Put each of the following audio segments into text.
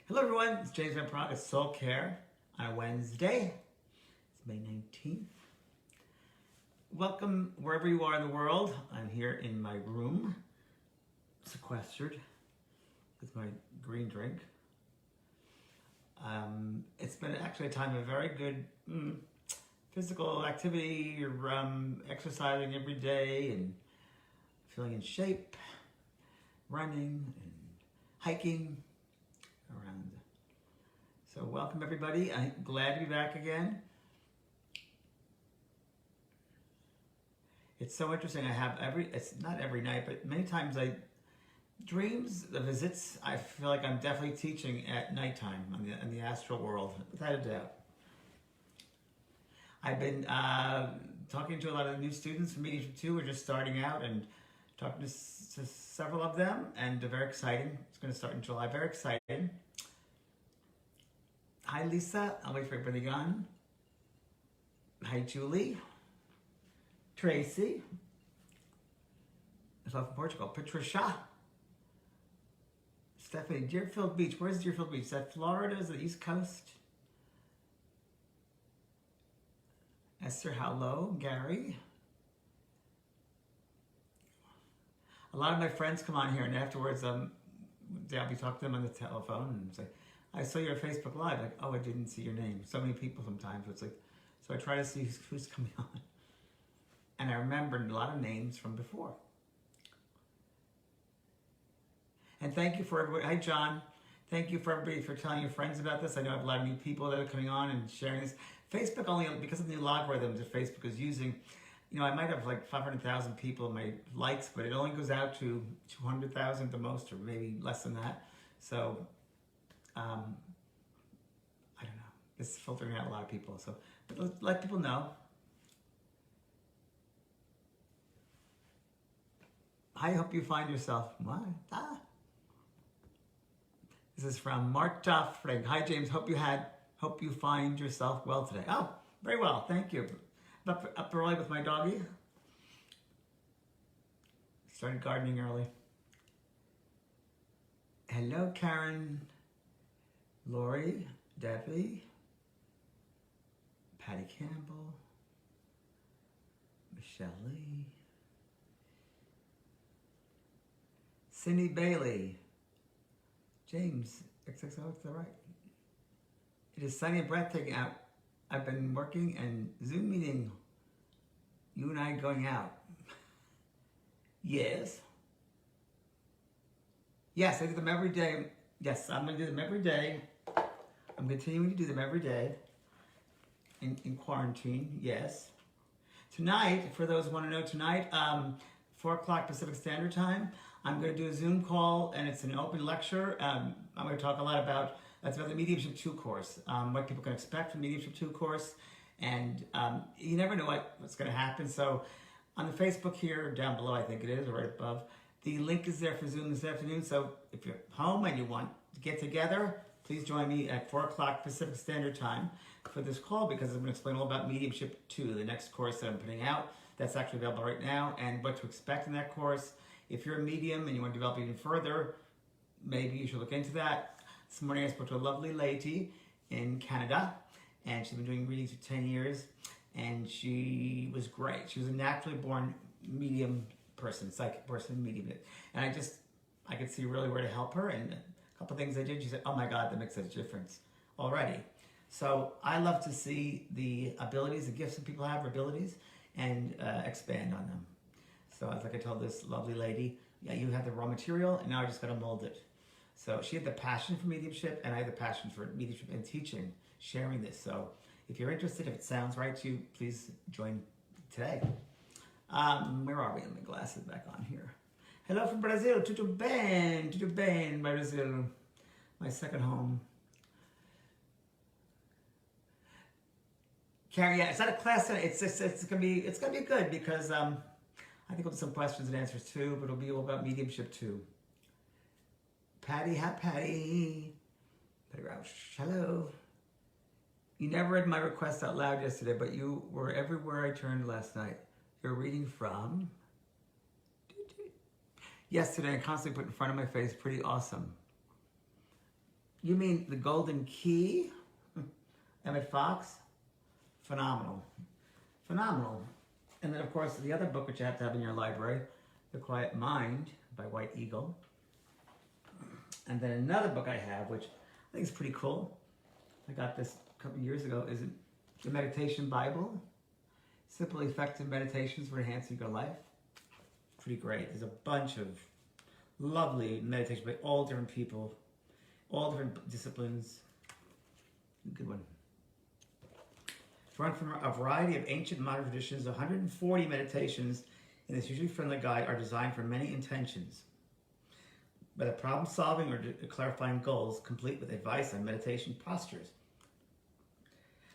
Hello everyone, it's James Van Prague at SOULCare on a Wednesday. It's May 19th. Welcome wherever you are in the world. I'm here in my room, sequestered with my green drink. It's been actually a time of very good physical activity. You're exercising every day and feeling in shape, running and hiking around. So welcome everybody. I'm glad to be back again. It's so interesting. I have it's not every night, but many times dreams, the visits, I feel like I'm definitely teaching at nighttime in the astral world, without a doubt. I've been talking to a lot of new students from Mediumship 2 who are just starting out and talking to several of them, and they're very exciting. It's going to start in July. Very exciting. Hi, Lisa. I'll wait for everybody gone. Hi, Julie. Tracy. It's off from Portugal. Patricia. Stephanie. Deerfield Beach. Where's Deerfield Beach? Is that Florida? Is it the East Coast? Esther, hello. Gary. A lot of my friends come on here, and afterwards, I'll be talking to them on the telephone and say, I saw your Facebook Live. Like, oh, I didn't see your name. So many people sometimes. It's like, so I try to see who's coming on. And I remembered a lot of names from before. And thank you for everybody. Hi, John. Thank you for everybody for telling your friends about this. I know I have a lot of new people that are coming on and sharing this. Facebook only, because of the new logarithms that Facebook is using, you know, I might have like 500,000 people in my likes, but it only goes out to 200,000 at the most, or maybe less than that. So, I don't know. It's filtering out a lot of people. So, but let people know. I hope you find yourself. What? This is from Marta Frank. Hi, James. Hope you find yourself well today. Oh, very well. Thank you. Up early with my doggie. Started gardening early. Hello, Karen, Lori, Debbie, Patty Campbell, Michelle Lee, Cindy Bailey, James, XXO, it's all right. It is sunny and breathtaking out. I've been working and Zoom meeting. You and I going out. Yes. Yes, I do them every day. Yes, I'm going to do them every day. I'm continuing to do them every day in quarantine. Yes. Tonight, for those who want to know, tonight, 4 o'clock Pacific Standard Time, I'm going to do a Zoom call, and it's an open lecture. I'm going to talk a lot about the Mediumship 2 course, what people can expect from Mediumship 2 course, and you never know what's going to happen. So on the Facebook here, down below, I think it is, or right above, the link is there for Zoom this afternoon. So if you're home and you want to get together, please join me at 4 o'clock Pacific Standard Time for this call, because I'm going to explain all about Mediumship 2, the next course that I'm putting out. That's actually available right now, and what to expect in that course. If you're a medium and you want to develop even further, maybe you should look into that. This morning I spoke to a lovely lady in Canada, and she's been doing readings for 10 years, and she was great. She was a naturally born medium person, psychic person, medium. And I could see really where to help her, and a couple of things I did, she said, oh my God, that makes such a difference already. So I love to see the abilities, the gifts that people have, or abilities, and expand on them. So it's like I told this lovely lady, yeah, you have the raw material, and now I just got to mold it. So she had the passion for mediumship, and I had the passion for mediumship and teaching, sharing this. So if you're interested, if it sounds right to you, please join today. Where are we? Let my glasses back on here. Hello from Brazil. Tudo bem, Brazil. My second home. Carrie, yeah, it's not a class. It's gonna be good, because I think we'll do some questions and answers too, but it'll be all about Mediumship 2. Patty, hi Patty. Patty Roush, hello. You never read my request out loud yesterday, but you were everywhere I turned last night. You're reading from yesterday, I constantly put in front of my face, pretty awesome. You mean The Golden Key? Emmett Fox? Phenomenal. Phenomenal. And then, of course, the other book which you have to have in your library, The Quiet Mind by White Eagle. And then another book I have, which I think is pretty cool. I got this a couple of years ago, is The Meditation Bible. Simple, effective meditations for enhancing your life. Pretty great. There's a bunch of lovely meditations by all different people, all different disciplines. Good one. Drawn from a variety of ancient and modern traditions, 140 meditations in this usually friendly guide are designed for many intentions. Whether problem solving or clarifying goals, complete with advice on meditation postures.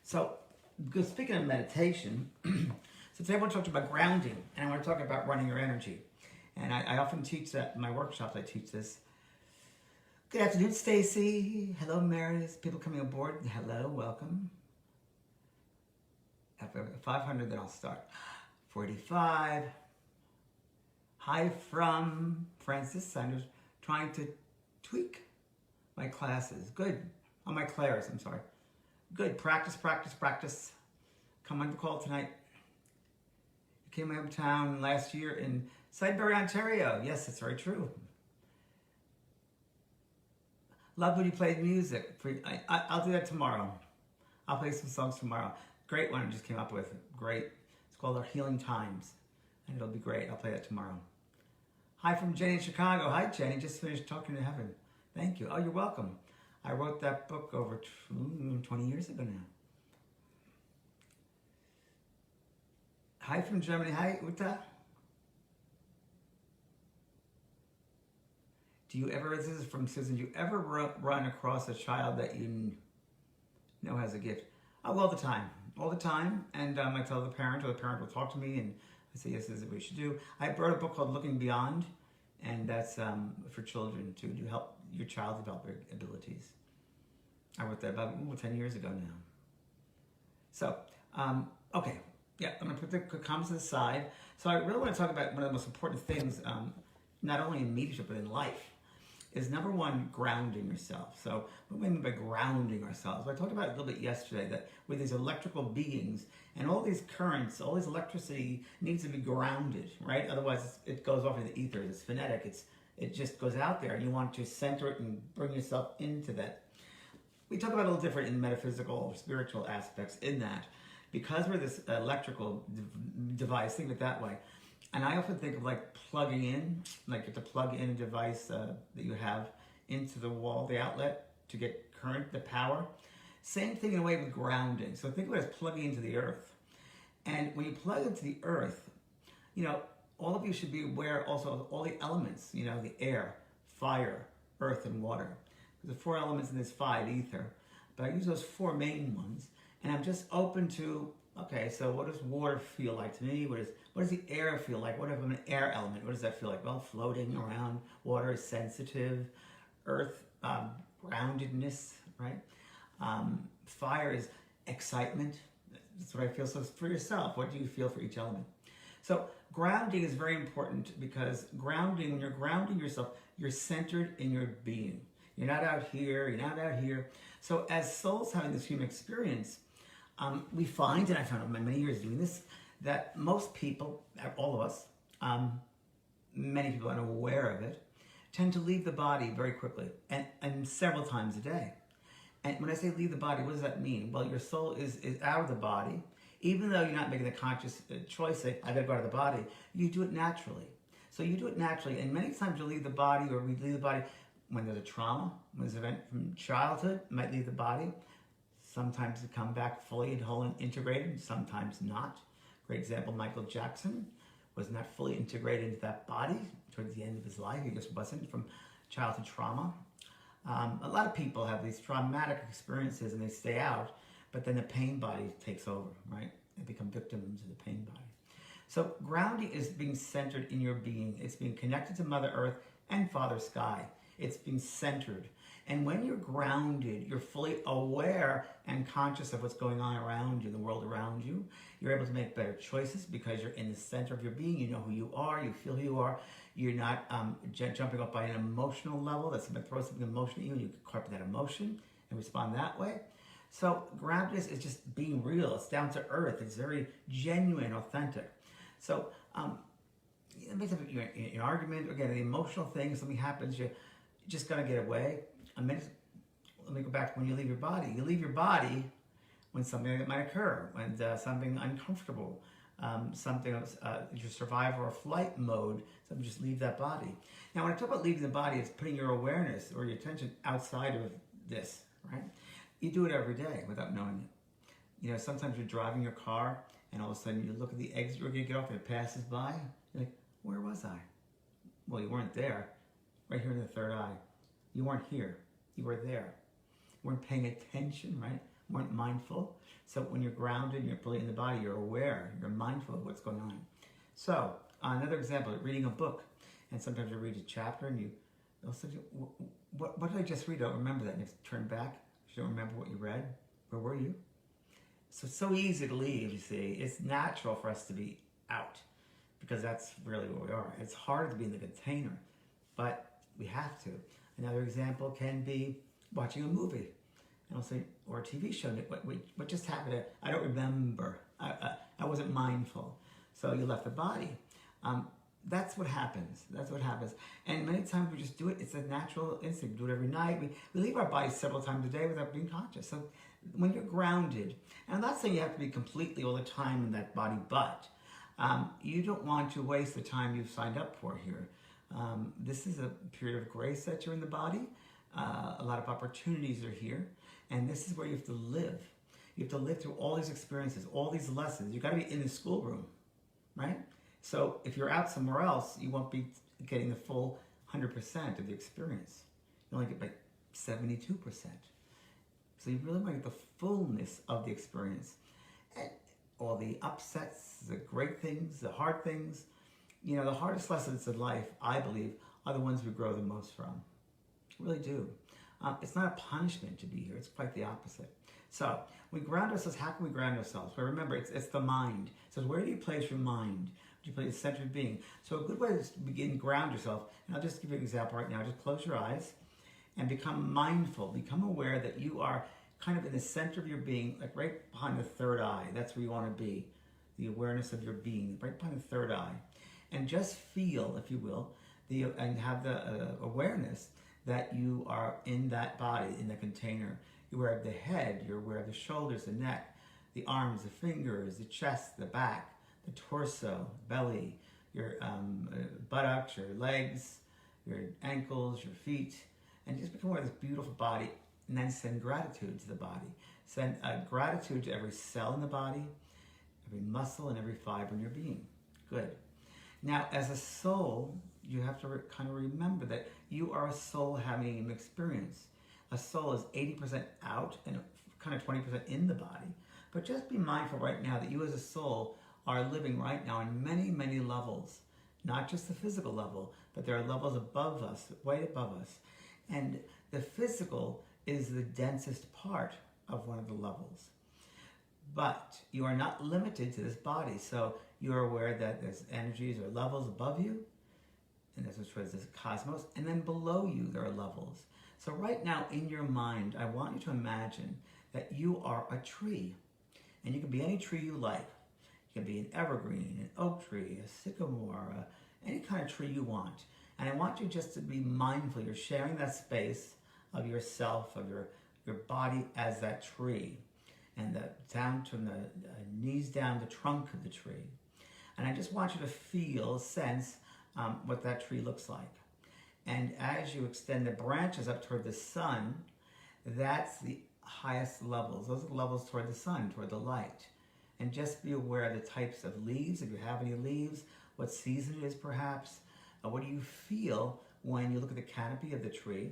So, speaking of meditation, so today I want to talk about grounding, and I want to talk about running your energy. And I often teach that in my workshops. I teach this. Good afternoon, Stacy. Hello, Mary. People coming aboard. Hello, welcome. After 500, then I'll start. 45. Hi from Francis Sanders. Trying to tweak my classes. Good. Oh, my class, I'm sorry. Good. Practice, practice, practice. Come on the call tonight. You came to my hometown last year in Sudbury, Ontario. Yes, that's very true. Love when you played music. I'll do that tomorrow. I'll play some songs tomorrow. Great one I just came up with. Great. It's called Our Healing Times. And it'll be great. I'll play that tomorrow. Hi from Jenny in Chicago. Hi, Jenny. Just finished Talking to Heaven. Thank you. Oh, you're welcome. I wrote that book over 20 years ago now. Hi from Germany. Hi, Uta. Do you ever, this is from Susan, do you ever run across a child that you know has a gift? Oh, all the time. All the time. And I tell the parent, or the parent will talk to me, and I say, yes, this is what you should do. I wrote a book called Looking Beyond, and that's for children to help your child develop their abilities. I wrote that about 10 years ago now. So, okay. Yeah, I'm going to put the comments to the side. So I really want to talk about one of the most important things, not only in mediumship, but in life, is number one, grounding yourself. So what do we mean by grounding ourselves? Well, I talked about it a little bit yesterday, that with these electrical beings and all these currents, all this electricity needs to be grounded, right? Otherwise it goes off in the ether. It's phonetic. It just goes out there, and you want to center it and bring yourself into that. We talk about it a little different in metaphysical or spiritual aspects in that. Because we're this electrical device, think of it that way. And I often think of like plugging in, like you have to plug in a device that you have into the wall, the outlet, to get current, the power. Same thing in a way with grounding. So think of it as plugging into the earth. And when you plug into the earth, all of you should be aware also of all the elements, the air, fire, earth, and water. There's the 4 elements in this 5 ether. But I use those 4 main ones. And I'm just open to, okay, so what does water feel like to me? What does the air feel like? What if I'm an air element? What does that feel like? Well, floating around. Water is sensitive. Earth, groundedness, right? Fire is excitement. That's what I feel. So for yourself, what do you feel for each element? So grounding is very important, because when you're grounding yourself, you're centered in your being. You're not out here. You're not out here. So as souls having this human experience, we find, and I found in many years doing this, that most people, all of us, many people are unaware of it, tend to leave the body very quickly and several times a day. And when I say leave the body, what does that mean? Well, your soul is out of the body. Even though you're not making the conscious choice, say, I gotta go out of the body, you do it naturally. So you do it naturally, and many times you leave the body, or we leave the body when there's a trauma, when there's an event from childhood, might leave the body. Sometimes they come back fully and whole and integrated, sometimes not. Great example, Michael Jackson was not fully integrated into that body towards the end of his life. He just wasn't, from childhood trauma. A lot of people have these traumatic experiences and they stay out, but then the pain body takes over, right? They become victims of the pain body. So grounding is being centered in your being. It's being connected to Mother Earth and Father Sky. It's being centered. And when you're grounded, you're fully aware and conscious of what's going on around you, the world around you. You're able to make better choices because you're in the center of your being. You know who you are. You feel who you are. You're not jumping up by an emotional level. That's something throws something emotional at you, and you can caught up in that emotion and respond that way. So groundedness is just being real. It's down to earth. It's very genuine, authentic. So it makes you're in an argument, again, the emotional thing, something happens, you just got to get away. Let me go back to when you leave your body. You leave your body when something might occur, when something uncomfortable, something your survival or flight mode, something just leave that body. Now, when I talk about leaving the body, it's putting your awareness or your attention outside of this, right? You do it every day without knowing it. You know, sometimes you're driving your car and all of a sudden you look at the exit you're going to get off and it passes by. You're like, where was I? Well, you weren't there. Right here in the third eye. You weren't here. You were there. You weren't paying attention, right? You weren't mindful. So when you're grounded and you're fully in the body, you're aware. You're mindful of what's going on. So another example, reading a book. And sometimes you read a chapter and you'll say, what did I just read? I don't remember that. And you turn back. You don't remember what you read. Where were you? So it's so easy to leave, you see. It's natural for us to be out because that's really what we are. It's hard to be in the container, but we have to. Another example can be watching a movie. And I'll say, or a TV show. What just happened? I don't remember. I wasn't mindful. So you left the body. That's what happens. That's what happens. And many times we just do it. It's a natural instinct. We do it every night. We leave our bodies several times a day without being conscious. So when you're grounded, and I'm not saying you have to be completely all the time in that body, but you don't want to waste the time you've signed up for here. This is a period of grace that you're in the body. A lot of opportunities are here. And this is where you have to live. You have to live through all these experiences, all these lessons. You've got to be in the schoolroom, right? So if you're out somewhere else, you won't be getting the full 100% of the experience. You only get like 72%. So you really want to get the fullness of the experience. And all the upsets, the great things, the hard things. You know, the hardest lessons in life, I believe, are the ones we grow the most from. Really do. It's not a punishment to be here. It's quite the opposite. So we ground ourselves. How can we ground ourselves? Well, remember, it's the mind. So where do you place your mind? Do you place the center of being? So a good way to begin to ground yourself, and I'll just give you an example right now. Just close your eyes and become mindful. Become aware that you are kind of in the center of your being, like right behind the third eye. That's where you want to be. The awareness of your being, right behind the third eye. And just feel, if you will, and have the awareness that you are in that body, in the container. You're aware of the head, you're aware of the shoulders, the neck, the arms, the fingers, the chest, the back, the torso, belly, your buttocks, your legs, your ankles, your feet, and just become aware of this beautiful body, and then send gratitude to the body. Send gratitude to every cell in the body, every muscle, and every fiber in your being. Good. Now, as a soul, you have to kind of remember that you are a soul having an experience. A soul is 80% out and kind of 20% in the body. But just be mindful right now that you as a soul are living right now on many, many levels. Not just the physical level, but there are levels above us, way above us. And the physical is the densest part of one of the levels. But you are not limited to this body. So you are aware that there's energies or levels above you, and this is the cosmos, and then below you there are levels. So right now in your mind, I want you to imagine that you are a tree. And you can be any tree you like. You can be an evergreen, an oak tree, a sycamore, any kind of tree you want. And I want you just to be mindful. You're sharing that space of yourself, of your body as that tree. And down from the knees down, the trunk of the tree. And I just want you to feel, sense what that tree looks like. And as you extend the branches up toward the sun, that's the highest levels. Those are the levels toward the sun, toward the light. And just be aware of the types of leaves, if you have any leaves, what season it is perhaps. What do you feel when you look at the canopy of the tree?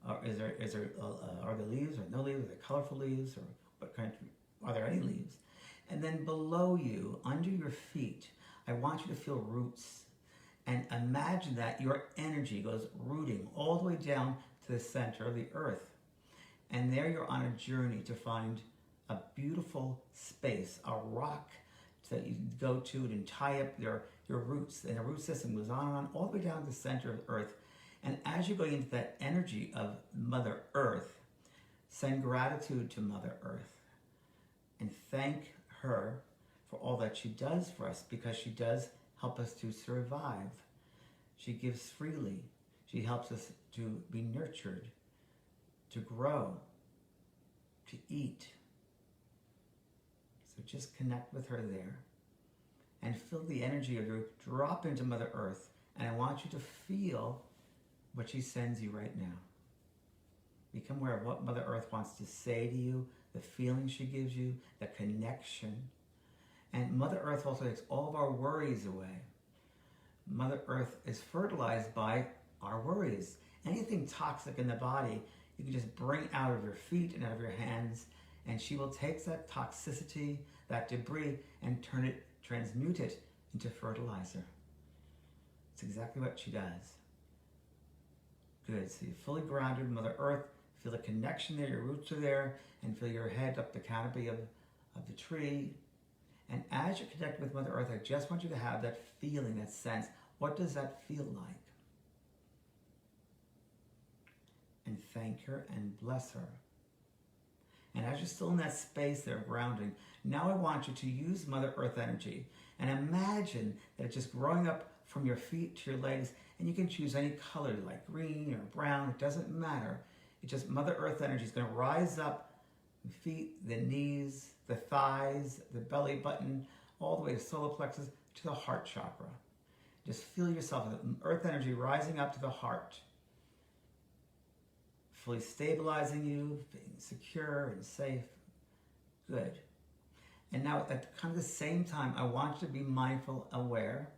Are there leaves or no leaves? Are there colorful leaves? Or what kind of, are there any leaves? And then below you, under your feet, I want you to feel roots. And imagine that your energy goes rooting all the way down to to the center of the earth. And there you're on a journey to find a beautiful space, a rock that you go to and tie up your roots. And the root system goes on and on, all the way down to the center of the earth. And as you're going into that energy of Mother Earth, send gratitude to Mother Earth and thank her for all that she does for us, because she does help us to survive. She gives freely. She helps us to be nurtured, to grow, to eat. So just connect with her there and feel the energy of your drop into Mother Earth. And I want you to feel what she sends you right now. Become aware of what Mother Earth wants to say to you, the feeling she gives you, the connection. And Mother Earth also takes all of our worries away. Mother Earth is fertilized by our worries. Anything toxic in the body, you can just bring out of your feet and out of your hands, and she will take that toxicity, that debris, and transmute it into fertilizer. It's exactly what she does. Good. So you're fully grounded in Mother Earth. Feel the connection there, your roots are there, and feel your head up the canopy of the tree. And as you connect with Mother Earth, I just want you to have that feeling, that sense. What does that feel like? And thank her and bless her. And as you're still in that space there, grounding, now I want you to use Mother Earth energy and imagine that it's just growing up from your feet to your legs, and you can choose any color like green or brown, it doesn't matter. It's just Mother Earth energy is going to rise up the feet, the knees, the thighs, the belly button, all the way to solar plexus to the heart chakra. Just feel yourself, the earth energy rising up to the heart, fully stabilizing you, being secure and safe. Good. And now at kind of the same time, I want you to be mindful, aware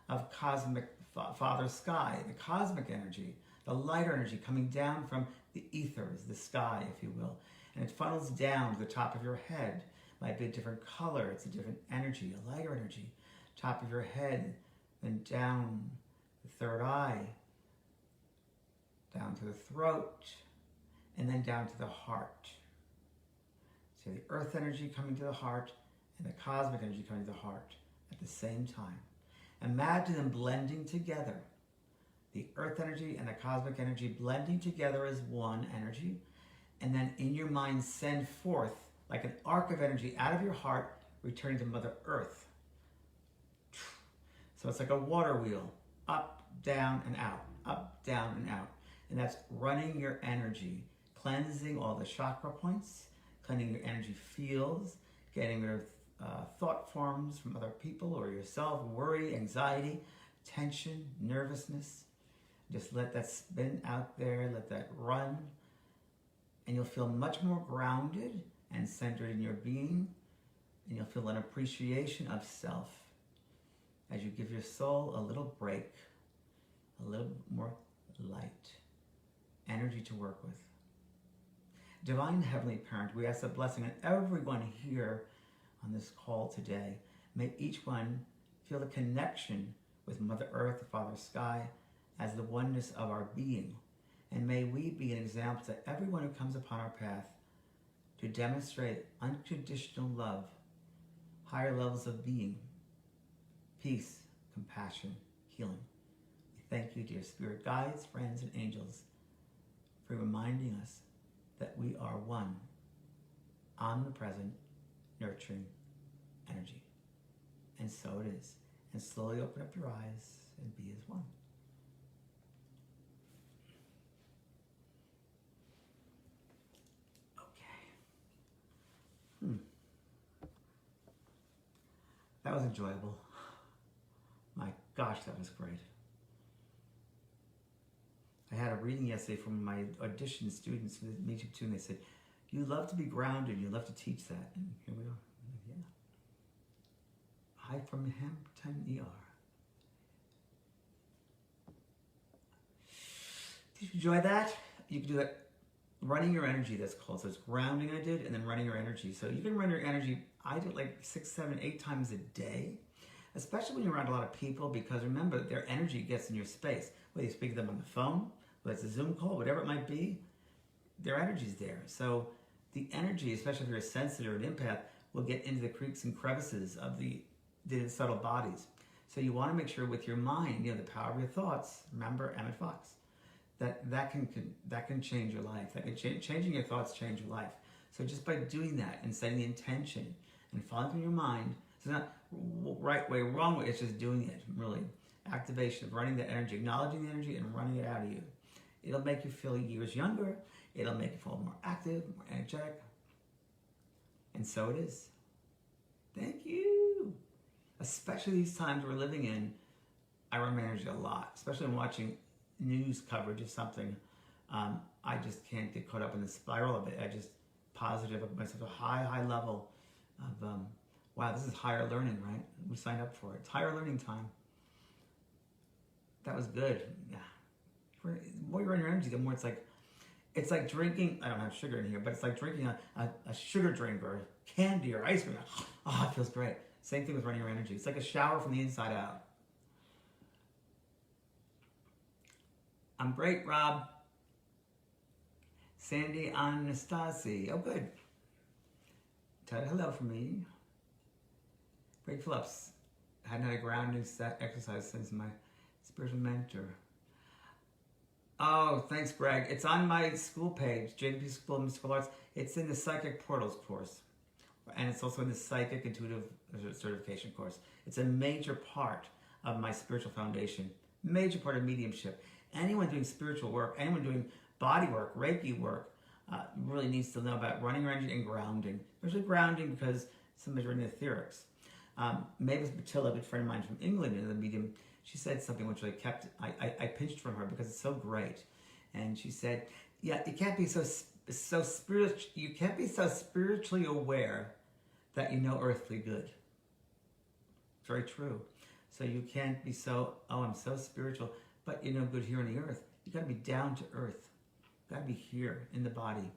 of cosmic Father Sky, the cosmic energy, the light energy coming down from the ethers, the sky, if you will. And it funnels down to the top of your head. Might be a different color, it's a different energy, a lighter energy. Top of your head, then down the third eye, down to the throat, and then down to the heart. So the earth energy coming to the heart and the cosmic energy coming to the heart at the same time. Imagine them blending together. The earth energy and the cosmic energy blending together as one energy. And then in your mind, send forth like an arc of energy out of your heart, returning to Mother Earth. So it's like a water wheel, up, down, and out, up, down, and out. And that's running your energy, cleansing all the chakra points, cleansing your energy fields, getting rid of thought forms from other people or yourself, worry, anxiety, tension, nervousness. Just let that spin out there, let that run, and you'll feel much more grounded and centered in your being, and you'll feel an appreciation of self as you give your soul a little break, a little more light, energy to work with. Divine Heavenly Parent, we ask a blessing on everyone here on this call today. May each one feel the connection with Mother Earth, Father Sky, as the oneness of our being. And may we be an example to everyone who comes upon our path to demonstrate unconditional love, higher levels of being, peace, compassion, healing. We thank you, dear Spirit guides, friends, and angels, for reminding us that we are one, omnipresent, nurturing energy. And so it is. And slowly open up your eyes and be as one. That was enjoyable. My gosh, that was great. I had a reading yesterday from my audition students for the Mediumship too, and they said, you love to be grounded, you love to teach that. And here we are. Yeah. Hi from Hampton, ER. Did you enjoy that? You can do that. Running your energy, that's called. So it's grounding I did, and then running your energy. So you can run your energy, I did like 6, 7, 8 times a day, especially when you're around a lot of people, because remember, their energy gets in your space. Whether you speak to them on the phone, whether it's a Zoom call, whatever it might be, their energy's there. So the energy, especially if you're a sensitive or an empath, will get into the creaks and crevices of the subtle bodies. So you want to make sure with your mind, the power of your thoughts, remember Emmett Fox, that can change your life. Changing your thoughts change your life. So just by doing that and setting the intention and following through your mind, it's not right way, wrong way, it's just doing it, really. Activation of running the energy, acknowledging the energy and running it out of you. It'll make you feel years younger. It'll make you feel more active, more energetic. And so it is. Thank you. Especially these times we're living in, I run my energy a lot, especially when watching news coverage of something. I just can't get caught up in the spiral of it. I just positive of myself to a high level of, wow, this is higher learning, right? We signed up for it. It's higher learning time. That was good. Yeah. The more you run your energy, the more it's like drinking, I don't have sugar in here, but it's like drinking a sugar drink or candy or ice cream. Oh, it feels great. Same thing with running your energy. It's like a shower from the inside out. I'm great, Rob. Sandy Anastasi. Oh, good. Tell her hello for me. Greg Phillips. Hadn't had a grounding exercise since my spiritual mentor. Oh, thanks, Greg. It's on my school page, JDP School of Mystical Arts. It's in the Psychic Portals course. And it's also in the Psychic Intuitive Certification course. It's a major part of my spiritual foundation. Major part of mediumship. Anyone doing spiritual work, anyone doing body work, Reiki work, really needs to know about running energy and grounding. Especially grounding because somebody's running etherics. Mavis Batilla, a good friend of mine from England, in the medium, she said something which I pinched from her because it's so great. And she said, yeah, you can't be so spiritual. You can't be so spiritually aware that you know earthly good. It's very true. So you can't be so, oh, I'm so spiritual, but you know good here on the earth. You got to be down to earth. You got to be here in the body.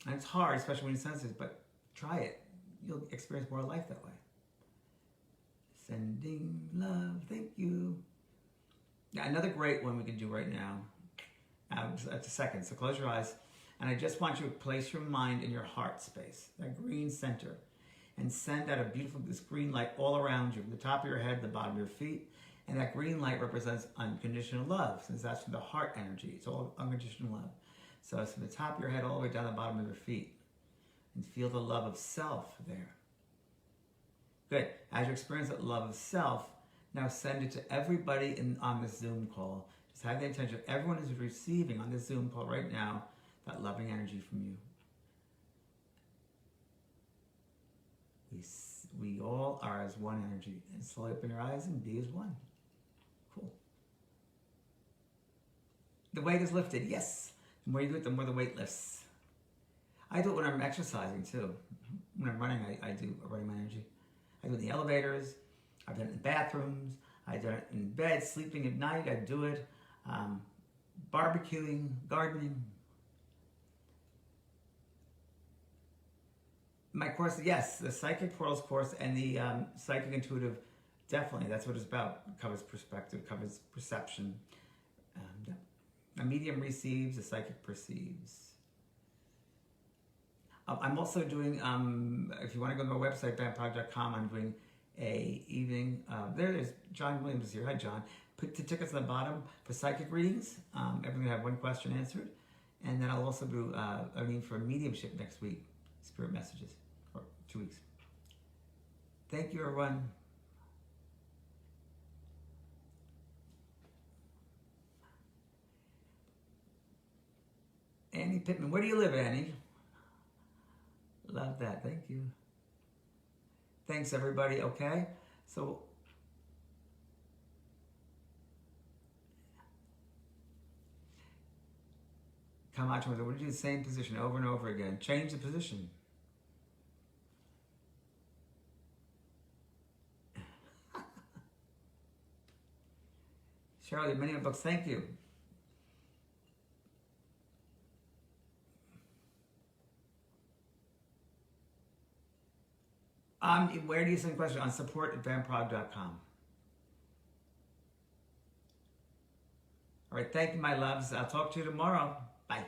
And it's hard, especially when you're sensitive, but try it. You'll experience more life that way. Sending love, thank you. Now, another great one we can do right now. That's a second, so close your eyes. And I just want you to place your mind in your heart space, that green center, and send out a beautiful, this green light all around you, from the top of your head, the bottom of your feet. And that green light represents unconditional love, since that's from the heart energy. It's all unconditional love. So it's from the top of your head all the way down the bottom of your feet. And feel the love of self there. Good. As you experience that love of self, now send it to everybody on this Zoom call. Just have the intention of everyone is receiving on this Zoom call right now that loving energy from you. We all are as one energy. And slowly open your eyes and be as one. Cool. The weight is lifted. Yes. The more you do it, the more the weight lifts. I do it when I'm exercising too. When I'm running, I do running my energy. I do it in the elevators. I've done it in bathrooms. I've done it in bed, sleeping at night. I do it. Barbecuing, gardening. My course, yes, the Psychic Portals course and the Psychic Intuitive, definitely, that's what it's about. It covers perspective, covers perception. Yeah. A medium receives, a psychic perceives. I'm also doing, if you want to go to my website, bandproject.com, I'm doing a evening, there's John Williams here. Hi, John. Put the tickets on the bottom for psychic readings. Everyone will have one question answered. And then I'll also do a reading for mediumship next week, spirit messages, or 2 weeks. Thank you, everyone. Annie Pittman, where do you live, Annie? Love that, thank you. Thanks, everybody, okay? So, Camacho, we're going to do the same position over and over again. Change the position. Cheryl, you have many books, thank you. Where do you send questions? On support@bandprog.com. All right, thank you, my loves. I'll talk to you tomorrow. Bye.